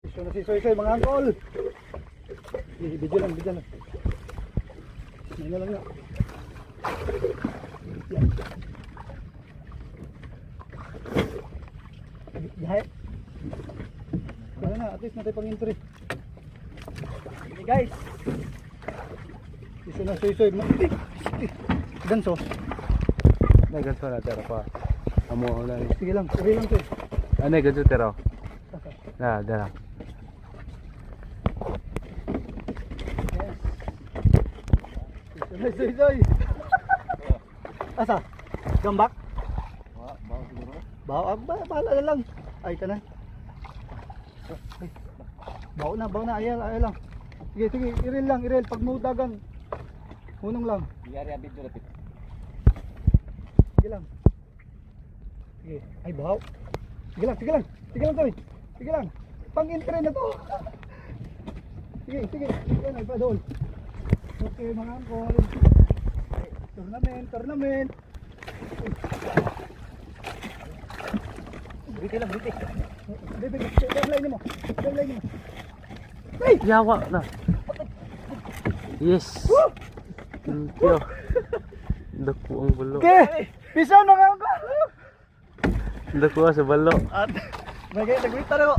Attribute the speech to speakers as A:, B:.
A: Ito na si Soy Soy mga angkol. Video lang, video lang. Ngayon na lang nga. Yan. Yahe. Wala na, at least natin pang entry. Okay guys. Ito na Soy Soy. Ganso.
B: Ganso na tero pa. Amo na.
A: Sige lang Soy.
B: Ano ganso tero? Na, dara.
A: Soy. Asa? Gambak? Bawa, bahala na lang. Ay, ka na. Bawa na, ayal lang. Sige, iril lang, pag mudagan. Unong lang.
B: Yari abid do lapit.
A: Sige lang. Sige, ay bahaw. Sige lang, Toy. Sige lang. Pang-entry na to. Sige, ay pa doon. Okay, mga angkol. Tournament. Briti lang. Damlay mo. Hey!
B: Yawa na. Yes. Thank you. Dako ang balo.
A: Okay, peace out mga angkol.
B: Dako sa balo.
A: At nagwita na ko.